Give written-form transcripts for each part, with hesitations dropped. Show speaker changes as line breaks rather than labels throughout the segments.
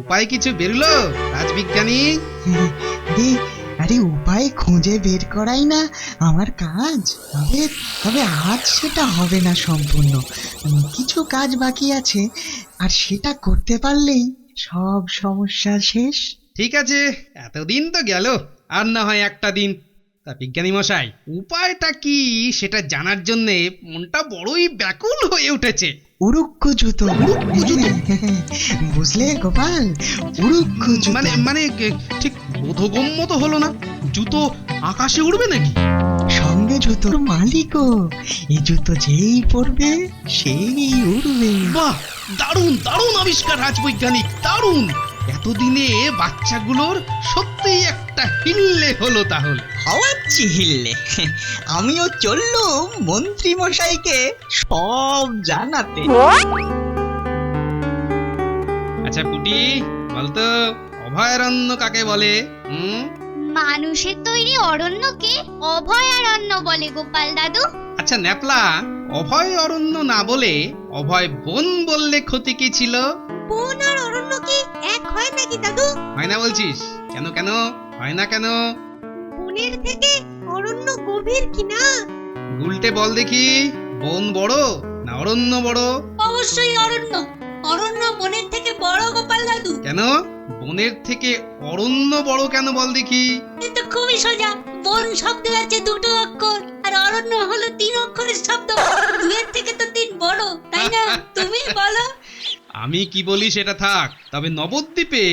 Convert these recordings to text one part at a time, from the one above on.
উপায় কিছু বেরুলো রাজবিজ্ঞানী?
আরে আরে উপায় খুঁজে বের করাই না আমার কাজ। তবে তবে আজ সেটা হবে না সম্পূর্ণ। কিছু কাজ বাকি আছে, আর সেটা করতে পারলেই সব সমস্যা শেষ।
ঠিক আছে, এতদিন তো গেল, আর না হয় একটা দিন। তা বিজ্ঞানী মশাই, উপায়টা কি সেটা জানার জন্যে মনটা বড়ই ব্যাকুল হয়ে উঠেছে।
উড়ুক্কু জুতো। বুঝলে গোপাল, উড়ুক্কু জুতো।
মানে মানে ঠিক বোধগম্য তো হলো না। জুতো আকাশে উড়বে নাকি?
সঙ্গে জুতোর মালিকও। এই জুতো যেই পরবে সেই উড়বে।
বাহ, দারুণ দারুণ আবিষ্কার রাজবৈজ্ঞানিক, দারুণ। এতদিনে বাচ্চাগুলোর সত্যি একটা হিল্লে হলো তাহলে।
হওয়াচ্ছি হিল্লে। আমিও চললুম মন্ত্রী মশাইকে সব জানাতে।
আচ্ছা পুটি, বলতো অভয়ারণ্য কাকে বলে?
মানুষের তৈরি অরণ্যকে অভয়ারণ্য বলে গোপাল দাদু।
আচ্ছা ন্যাপলা, অভয় অরণ্য না বলে অভয় বন বললে ক্ষতি কি ছিল?
বন আর অরণ্য কি এক হয় নাকি দাদু?
হয় না বলছিস? কেন কেন হয় না কেন?
বনের থেকে অরণ্য গভীর কিনা?
উল্টে বল দেখি, বন বড় না অরণ্য বড়?
অবশ্যই অরণ্য। অরণ্য বনের থেকে বড় গোপাল দাদু।
কেন বনের থেকে অরণ্য বড় কেন বল দেখি?
এ তো খুবই সোজা। বন শব্দে আছে দুটো অক্ষর, আর অরণ্য হলো 3 অক্ষরের শব্দ। দুয়ের থেকে তো 3 বড়, তাই না? তুমি বলো।
আমি কি বলি সেটা থাক, তবে নবদ্বীপে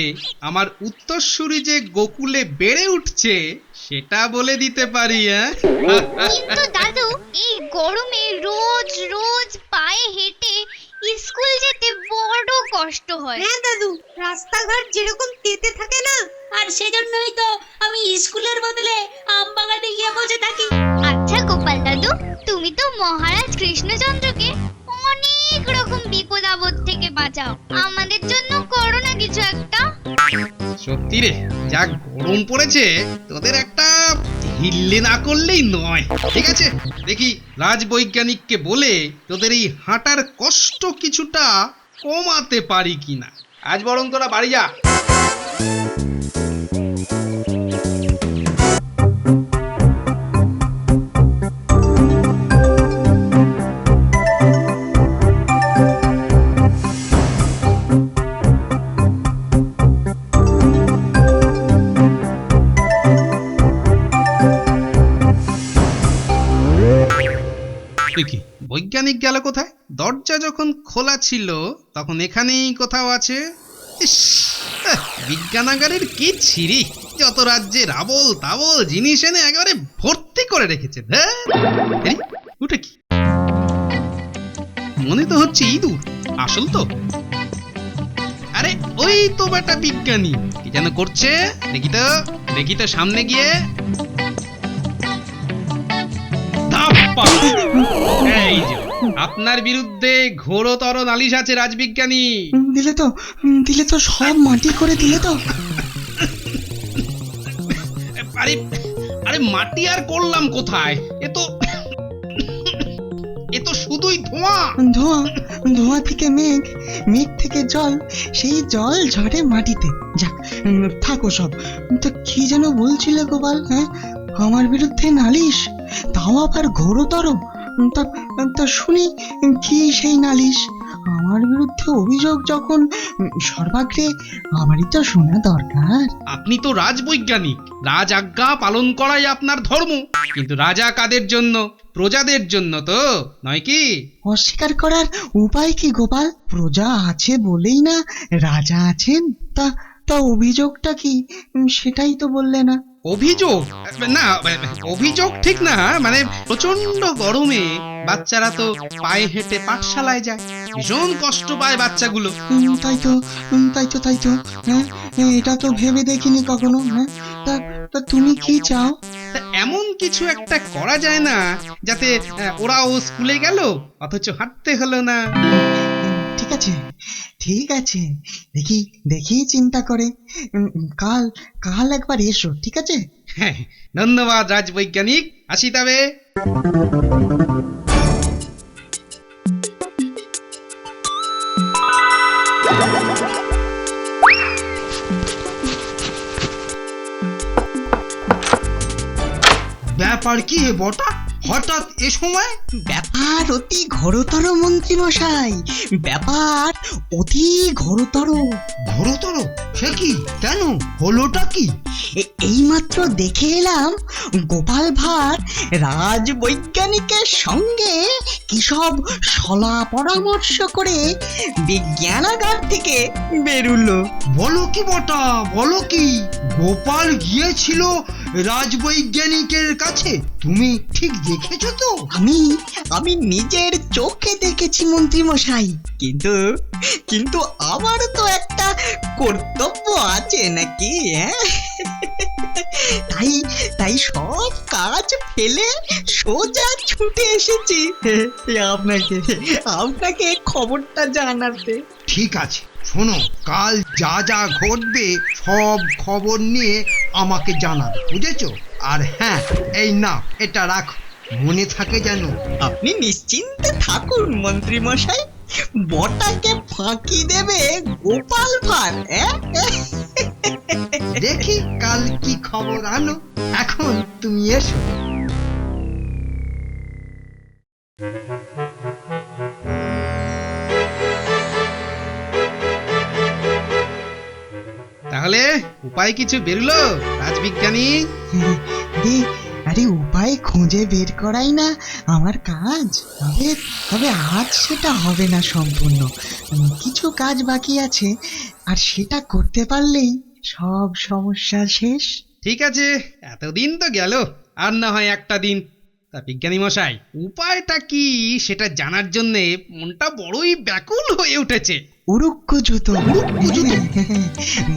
আমার উত্তরসূরি যে গোকুলে বেড়ে উঠছে সেটা বলে দিতে পারি।
কিন্তু দাদু, এই গরমে রোজ রোজ পায়ে হেঁটে স্কুল যেতে বড় কষ্ট হয়। হ্যাঁ দাদু, রাস্তাঘাট যেরকম তেতে থাকে না, আর সেজন্যই তো আমি স্কুলের বদলে আমবাগানে গিয়ে বসে থাকি। আচ্ছা গোপাল দাদু, তুমি তো মহারাজ কৃষ্ণচন্দ্রকে অনেক রকম বিপদ আপদ থেকে বাঁচাও। আমাদের জন্য করো না কিছু একটা।
সত্যি রে, যা গরম পড়েছে, তোদের একটা হিল্লে না করলেই নয়। ঠিক আছে, দেখি রাজবৈজ্ঞানিককে বলে তোদের এই হাঁটার কষ্ট কিছুটা কমাতে পারি কিনা। আজ বরং তোরা বাড়ি যা। দেখি বৈজ্ঞানিক গেল কোথায়? দরজা যখন খোলা ছিল তখন এখানেই কোথাও আছে। ইস, বিজ্ঞানাগারের কি ছিরি! যত রাজ্যের আবল তাবল জিনিস এনে একেবারে ভর্তি করে রেখেছে। ওটা কি? মনে তো হচ্ছে ইঁদুর, আসল তো? আরে ওই তো বেটা বিজ্ঞানী কি যেন করছে, দেখি তো দেখি তো সামনে গিয়ে। এই যে, আপনার বিরুদ্ধে ঘোরতর নালিশ আছে রাজবিজ্ঞানী।
দিলে তো সব মাটি করে দিলে তো।
আরে আরে মাটি আর করলাম কোথায়? এ তো শুধুই ধোঁয়া।
ধোঁয়া, ধোঁয়া থেকে মেঘ, মেঘ থেকে জল, সেই জল ঝরে মাটিতে। যাক, থাকো সব। তো কি যেন বলছিলে গোপাল? হ্যাঁ, আমার বিরুদ্ধে নালিশ, তাও আবার ঘোরতর। তা তা শুনি কি সেই নালিশ? আমার বিরুদ্ধে অভিযোগ যখন সর্বাগ্রে আমারই তো শোনা দরকার।
আপনি তো রাজবৈজ্ঞানিক, রাজ আজ্ঞা পালন করাই আপনার ধর্ম। কিন্তু রাজা কাদের জন্য? প্রজাদের জন্য তো, নয় কি?
অস্বীকার করার উপায় কি গোপাল? প্রজা আছে বলেই না রাজা আছেন। তা তা অভিযোগটা কি সেটাই তো বললে না।
অভিযোগ না, অভিযোগ ঠিক না। মানে প্রচন্ড গরমে বাচ্চারা তো পায়ে হেঁটে পাঠশালায় যায়, ভীষণ কষ্ট পায় বাচ্চাগুলো।
তাই তো হ্যাঁ, এটা তো ভেবে দেখিনি কখনো। হ্যাঁ, তা তা তুমি কি চাও?
তা এমন কিছু একটা করা যায় না যাতে ওরাও স্কুলে গেল অথচ হাঁটতে হলো না?
ঠিক আছে, দেখি দেখি চিন্তা করে। কাল কাল একবার এসো, ঠিক আছে?
হ্যাঁ, ধন্যবাদ রাজবৈজ্ঞানিক, আসি তবে।
ব্যাপার কি হে বটা, হঠাৎ এ সময়?
ব্যাপার অতি ঘোরতর মন্ত্রী মশাই, ব্যাপার অতি ঘোরতর।
ঘোরতর? সে কি, কেন, হলোটা কি?
এইমাত্র দেখে এলাম গোপাল ভাঁড় রাজ বৈজ্ঞানিকের সঙ্গে কি সব সলা পরামর্শ করে বিজ্ঞানাগার থেকে বেরুলো।
বলো কি বটা, বলো কি? গোপাল গিয়েছিল রাজবৈজ্ঞানিকের কাছে? তুমি ঠিক দেখেছো তো?
আমি নিজের চোখে দেখেছি মন্ত্রী মশাই, কিন্তু কিন্তু আমার তো একটা কর্তব্য আছে নাকি, হ্যাঁ? তাই তাই সব কাজ ফেলে সোজা ছুটে এসেছি আপনাকে আপনাকে খবরটা জানাতে।
ঠিক আছে, শোনো, কাল যা যা ঘটবে সব খবর নিয়ে আমাকে জানাবে, বুঝেছো? আর হ্যাঁ, এই না, এটা রাখো, মনে থাকে যেন।
আপনি নিশ্চিন্তে থাকুন মন্ত্রী মশাই, বটাকে ফাঁকি দেবে গোপাল ভাঁড়।
দেখি কাল কি খবর আনো। এখন তুমি এসো।
তাহলে উপায় কিছু বেরোলো রাজবিজ্ঞানী?
আরে আরে উপায় খুঁজে বের করাই না আমার কাজ। তবে তবে আজ সেটা হবে না সম্পূর্ণ, কিছু কাজ বাকি আছে, আর সেটা করতে পারলেই সব সমস্যা শেষ।
ঠিক আছে, এতদিন তো গেল, আর না হয় একটা দিন। তা বিজ্ঞানী মশাই, উপায়টা কি সেটা জানার জন্যে মনটা বড়ই ব্যাকুল হয়ে উঠেছে।
উড়ুক্কু জুতো,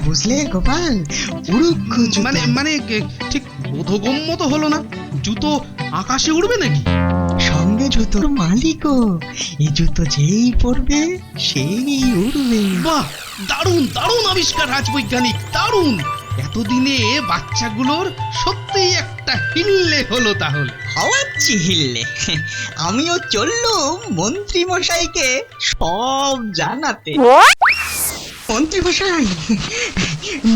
বুঝলে গোপাল, উড়ুক্কু জুতো।
মানে ঠিক বোধগম্য তো হলো না। জুতো আকাশে উড়বে নাকি?
সঙ্গে জুতোর মালিকও, এই জুতো যেই পরবে সেই উড়বে।
বাহ, দারুণ দারুণ আবিষ্কার রাজবৈজ্ঞানিক, দারুণ। এতদিনে বাচ্চাগুলোর সত্যি একটা হিল্লে হলো তাহলে।
হওয়াচ্ছি হিল্লে, আমিও চললুম মন্ত্রী মশাইকে সব জানাতে। মন্ত্রী মশাই,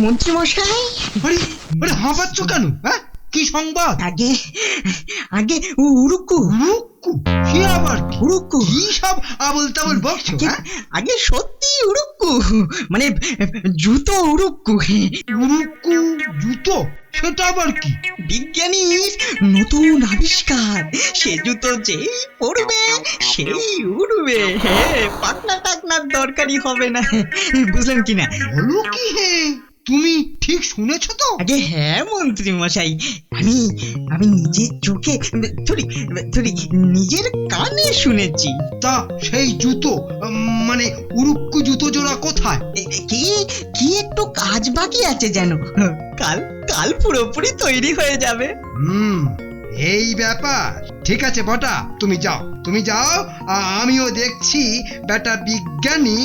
মন্ত্রী মশাই,
আরে আরে, হাঁপাচ্ছ কেন? হ্যাঁ, কি সংবাদ?
আগে আগে উড়ুক্কু
উড়ুক্কু? সে আবার কি?
উড়ুক্কু,
কি সব আবল তাবল বকছো? হ্যাঁ,
আগে সত্যি উড়ুক্কু, মানে জুতো উড়ুক্কু।
উড়ুক্কু জুতো? সেটা আবার কি?
বিজ্ঞানীর নতুন আবিষ্কার, সে জুতো যেই পরবে সেই উড়বে, পাকনা টাকনার দরকারই হবে না, বুঝলেন কিনা?
বলো কি হে, তুমি ঠিক শুনেছো তো?
আগে হ্যাঁ মন্ত্রী মশাই, আমি আমি নিজের চোখে, থুড়ি থুড়ি নিজের কানে শুনেছি।
তা সেই জুতো, মানে উড়ুক্কু জুতো জোড়া কোথায়?
কি কি একটু কাজ বাকি আছে যেন, কাল কাল পুরোপুরি তৈরি হয়ে যাবে।
এই ব্যাপার। ঠিক আছে বটা, তুমি যাও, তুমি যাও, আমিও দেখছি বেটা বিজ্ঞানী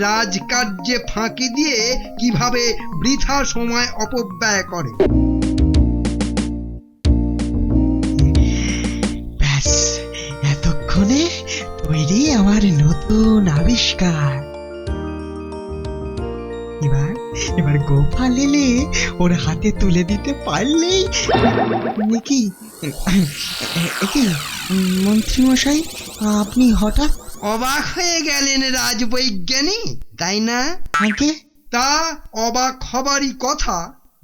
রাজকার্যে ফাঁকি দিয়ে কিভাবে বৃথা সময় অপব্যয় করে।
ব্যাস, এতক্ষণে তৈরি আমার নতুন আবিষ্কার। এবার এবার গোপাল এলে ওর হাতে তুলে দিতে পারলেই। কি কি মন্ত্রী মশাই, আপনি হঠাৎ?
অবাক হয়ে গেলেন রাজবৈজ্ঞানিক, তাই না?
আগে
তা অবাক হবারই কথা।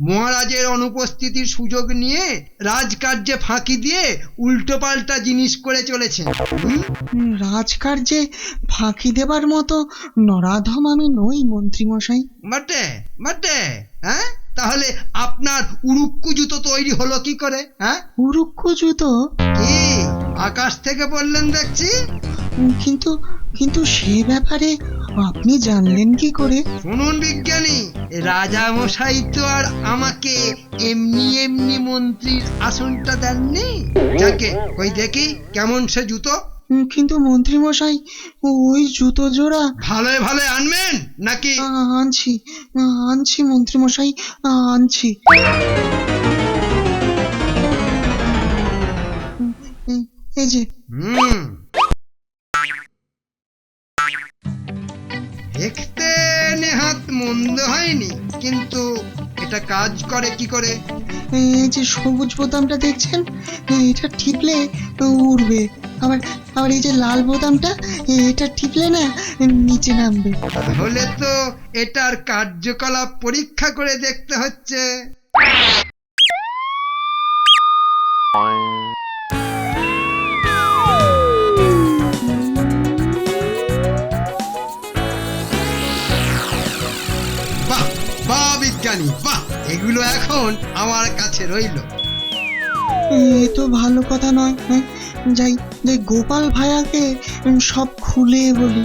মহারাজের অনুপস্থিতির সুযোগ নিয়ে রাজকার্যে ফাঁকি দিয়ে উল্টোপাল্টা জিনিস করে চলেছেন।
রাজকার্যে ফাঁকি দেবার মতো নরাধম আমি নই মন্ত্রী মশাই।
বটে বটে, হ্যাঁ, তাহলে আপনার উড়ুক্কু জুতো তৈরি হলো কি করে? হ্যাঁ,
উড়ুক্কু জুতো?
কি আকাশ থেকে বললেন দেখছি?
কিন্তু কিন্তু সে ব্যাপারে আপনি জানলেন কি করে?
শুনুন বিজ্ঞানী, রাজা মশাই তো আর আমাকে এমনি এমনি মন্ত্রীর আসনটা দেননি। যাকে ওই দেখি কেমন সে জুতো।
কিন্তু মন্ত্রী মশাই, ওই জুতো জোড়া
ভালোই ভালো আনবেন নাকি?
আনছি আনছি মন্ত্রী মশাই, আনছি। এই যে।
দেখতে নেহাত মন্দ হয়নি, কিন্তু এটা কাজ করে কি করে?
এই যে সবুজ বোতামটা দেখছেন, এটা টিপলে উড়বে। আবার আবার এই যে লাল বোতামটা, এটা টিপলে না নিচে নামবে।
তাহলে তো এটার কার্যকলাপ পরীক্ষা করে দেখতে হচ্ছে। বাহ বাহ বিজ্ঞানী বাহ, এগুলো এখন আমার কাছে রইলো।
এ তো ভালো কথা নয়। যাই যাই গোপাল ভাইয়াকে সব খুলে বলি।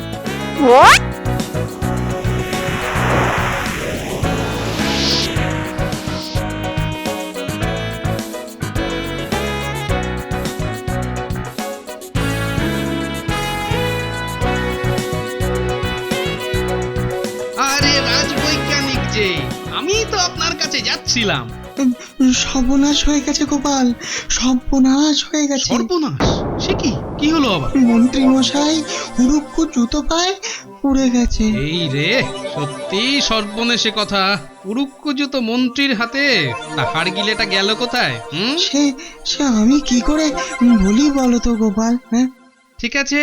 আরে রাজবৈজ্ঞানিক যে, আমি তো আপনার কাছে যাচ্ছিলাম।
সর্বনাশ হয়ে গেছে গোপাল, সর্বনাশ হয়ে গেছে।
সর্বনাশ? সে কি, কি হলো আবার?
মন্ত্রী মশাই হুড়ুক্কু জুতো পায় উড়ে গেছে।
এই রে, সত্যি সর্বনেশে কথা। উড়ুক্কুজুতো মন্ত্রীর হাতে, তা হাড়গিলেটা গেল কোথায়?
সে সে আমি কি করে বলি বলো তো গোপাল? হ্যাঁ,
ঠিক আছে,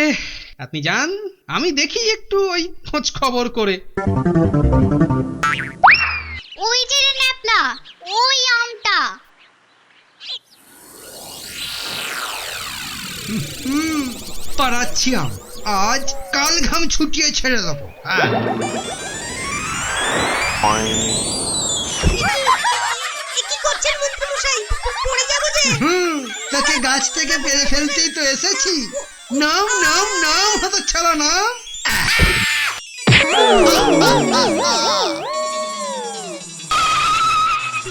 আপনি যান, আমি দেখি একটু ওই খোঁজ খবর করে।
ওই যে রে ন্যাপলা, ওই আমটা।
পারাচ্ছি আম, আজ কাল ঘাম ছুটিয়ে ছেড়ে দেবো। হ্যাঁ,
কি করছেন মন্ত্রী মশাই? পড়ে যাবো যে।
তাকে গাছ থেকে পেরে ফেলতেই তো এসেছি। নাম নাম নাম হতো ছাড়া নাম।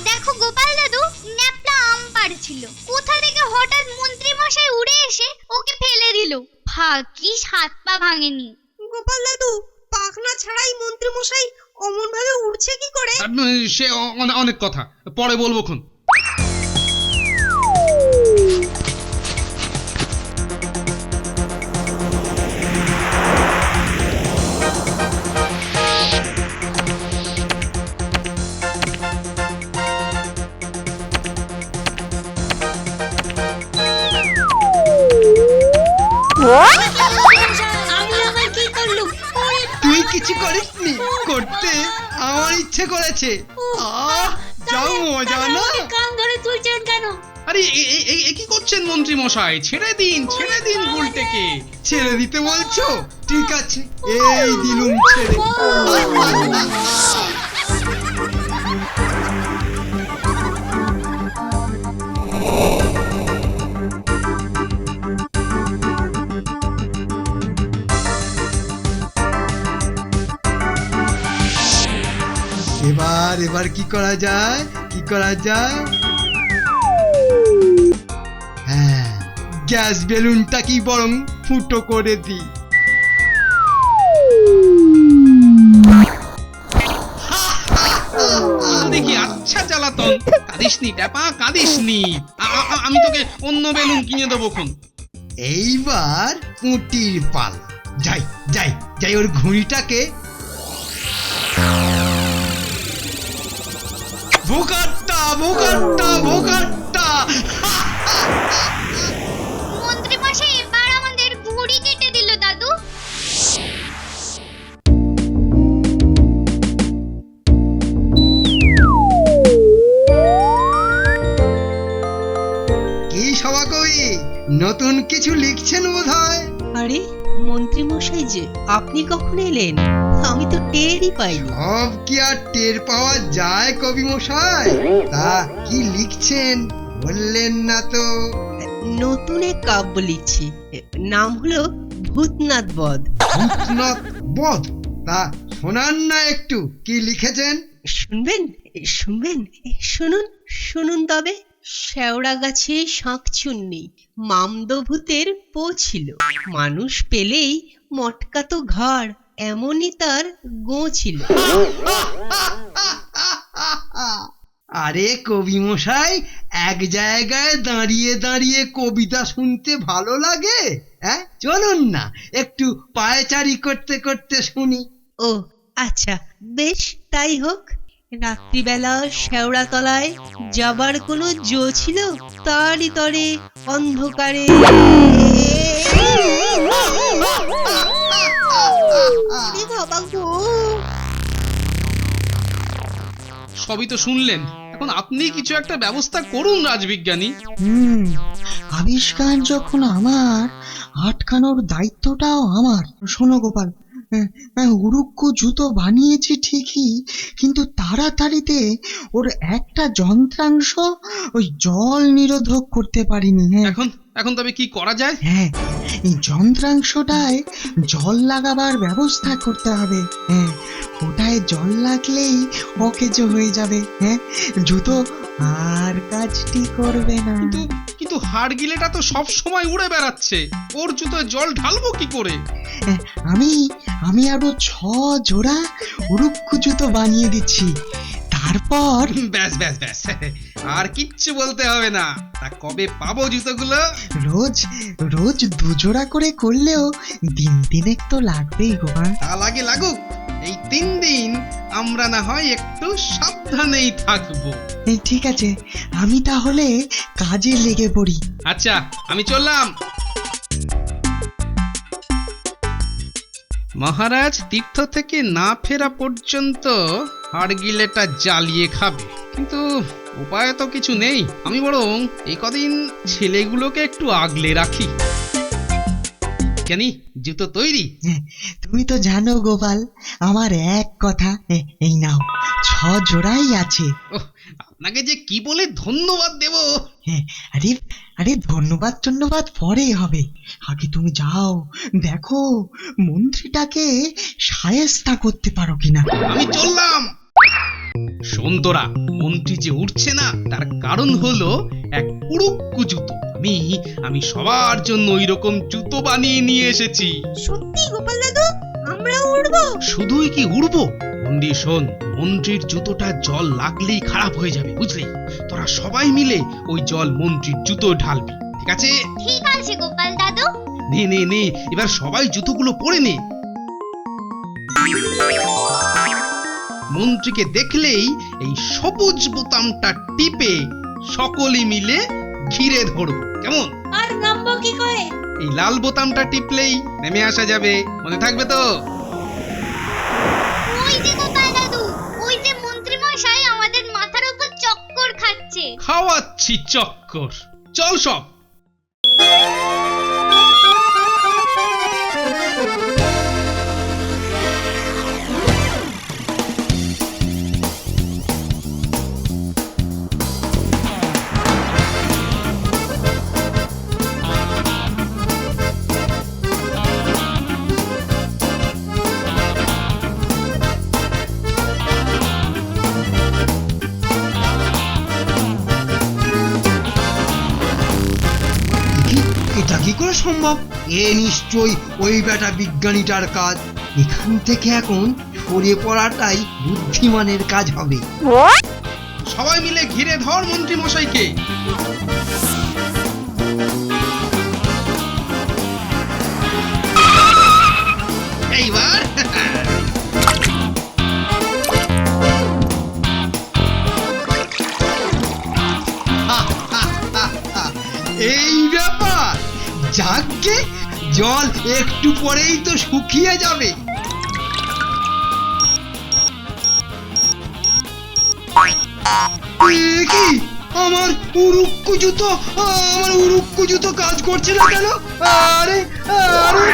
দেখো গোপাল দাদু, ন্যাপলা আম পাড়ছিল, কোথা থেকে হঠাৎ মন্ত্রী মশাই উড়ে এসে ওকে ফেলে দিল। ভাগ্যিস হাত পা ভাঙেনি। গোপাল দাদু, পাখনা ছাড়াই মন্ত্রী মশাই অমন ভাবে উড়ছে কি করে?
সে অনেক কথা, পরে বলবো খন।
আমি আবার কি করলুম?
তুই কিছু করিসনি, করতে আমার ইচ্ছে করেছে। আহ, যা মজা না।
কান ধরে তুলছেন কেন?
আরে এ কি করছেন মন্ত্রী মশাই? ছেড়ে দিন গুলটেকে।
ছেড়ে দিতে বলছো? ঠিক আছে, এই দিলুম ছেড়ে। এবার কি করা যায়, কি করা যায়? হ্যাঁ, গ্যাস বেলুনটা কি বরং ফুটো করে দিই।
দেখি, আচ্ছা জ্বালাতন। কাঁদিসনি ট্যাপা, কাঁদিসনি। আমি তোকে অন্য বেলুন কিনে দেবো খন।
এইবার পুঁটির পালা। যাই যাই যাই, ওর ঘুড়িটাকে ভোকাট্টা ভোকাট্টা ভোকাট্টা।
মন্ত্রী মশাই এবার আমাদের ঘুড়ি কেটে দিল দাদু।
কি সভাকবি, নতুন কিছু লিখছেন বোধহয়?
আরে মন্ত্রী মশাই যে, আপনি কখন এলেন? আমি তো টেরই পাইনি।
সব কি আর টের পাওয়া যায় কবি মশাই? তা কি লিখছেন বললেন না তো?
নতুন এক কাব্য লিখছি, নাম হলো ভূতনাথ বধ।
ভূতনাথ বধ? তা শোনান না একটু, কি লিখেছেন?
শুনবেন শুনবেন? শুনুন শুনুন তবে। শেওড়া গাছে শাঁকচুন্নি, মামদভূতের পো ছিল, মানুষ পেলেই মটকাতো ঘাড়, এমনই তার গো ছিল।
আরে কবি মশাই, এক জায়গায় দাঁড়িয়ে দাঁড়িয়ে কবিতা শুনতে ভালো লাগে? হ্যাঁ, চলুন না একটু পায়চারি করতে করতে শুনি।
ও আচ্ছা, বেশ তাই হোক। রাত্রিবেলা শেওড়াতলায় যাবার কোনো জো ছিল? তারই তরে অন্ধকারে বাবা গো।
সবই তো শুনলেন, এখন আপনি কিছু একটা ব্যবস্থা করুন রাজবিজ্ঞানী।
আবিষ্কার যখন আমার, আটকানোর দায়িত্বটাও আমার। শোনো গোপাল, উড়ুক্কু জুতো বানিয়েছি ঠিকই, কিন্তু তাড়াতাড়িতে ওর একটা যন্ত্রাংশ ওই জল নিরোধক করতে পারিনি।
এখন এখন তবে কি করা যায়?
হ্যাঁ, এই যন্ত্রাংশটায় জল লাগাবার ব্যবস্থা করতে হবে। হ্যাঁ, ওটায় জল লাগলেই অকেজো হয়ে যাবে। হ্যাঁ, জুতো আর কাজটি করবে না।
কিন্তু হাড়গিলেটা তো সব সময় উড়ে বেড়াচ্ছে, ওর জুতোয় জল ঢালবো কি করে?
আমি আরো 6 জোড়া উড়ুক্কু জুতো বানিয়ে দিচ্ছি, তারপর
ব্যাস ব্যাস ব্যাস, আর কিচ্ছু বলতে হবে না। তা কবে পাবো জুতোগুলো?
রোজ রোজ 2 জোড়া করে করলেও দিন দিনেক তো লাগবেই গোপাল।
তা লাগে লাগুক, এই 3 দিন আমরা না হয় একটু সাবধানেই থাকবো।
ঠিক আছে, আমি তাহলে কাজে লেগে পড়ি।
আচ্ছা, আমি চললাম। মহারাজ তীর্থ থেকে না ফেরা পর্যন্ত হাড়গিলেটা জ্বালিয়ে খাবে, কিন্তু উপায় তো কিছু নেই। আমি বরং এই কদিন ছেলেগুলোকে একটু আগলে রাখি। জানি জুতো তৈরি।
তুমি তো জানো গোপাল, আমার এক কথা। এই নাও, 6 জোড়াই আছে।
ওহ, আপনাকে যে কি বলে ধন্যবাদ দেব।
আরে আরে ধন্যবাদ পরে হবে। আগে তুমি যাও, দেখো মন্ত্রীটাকে শায়েস্তা করতে পারো কিনা।
আমি চললাম। শোন তোরা, মন্ত্রী যে উঠছে না, তার কারণ হলো এক উড়ুক্কু জুতো। আমি সবার জন্য ওই রকম জুতো বানিয়ে নিয়ে এসেছি।
সত্যি গোপাল দাদু, আমরা উড়বো?
শুধুই কি উড়বো, মন দিয়ে শোন, মন্ত্রীর জুতোটা জল লাগলেই খারাপ হয়ে যাবে, বুঝলি? তোরা সবাই মিলে ওই জল মন্ত্রীর জুতো ঢালবি, ঠিক আছে?
ঠিক আছে গোপাল দাদু।
নে নে নে, এবার সবাই জুতোগুলো পরে নে। মন্ত্রীকে দেখলেই এই সবুজ বোতামটা টিপে সকলে মিলে ঘিরে ধরবো, কেমন?
আর নামবো কি করে?
এই লাল বোতামটা টিপলেই নেমে আসা যাবে, মনে থাকবে তো?
ওই যে গোপাল দাদু, ওই যে মন্ত্রী মশাই আমাদের মাথার উপর চক্কর খাচ্ছে।
খাওয়াচ্ছি চক্কর, চল সব।
এটা কি করে সম্ভব? এ নিশ্চয়ই ওই বেটা বিজ্ঞানীটার কাজ। এখান থেকে এখন সরে পড়াটাই বুদ্ধিমানের কাজ হবে।
সবাই মিলে ঘিরে ধর মন্ত্রী মশাইকে। এইবার
এই ব্যাপার, যাকে জল একটু পরেই তো শুকিয়ে যাবে। কি আমার উড়ুক্কু জুতো কাজ করছে না কেন? আরে আরে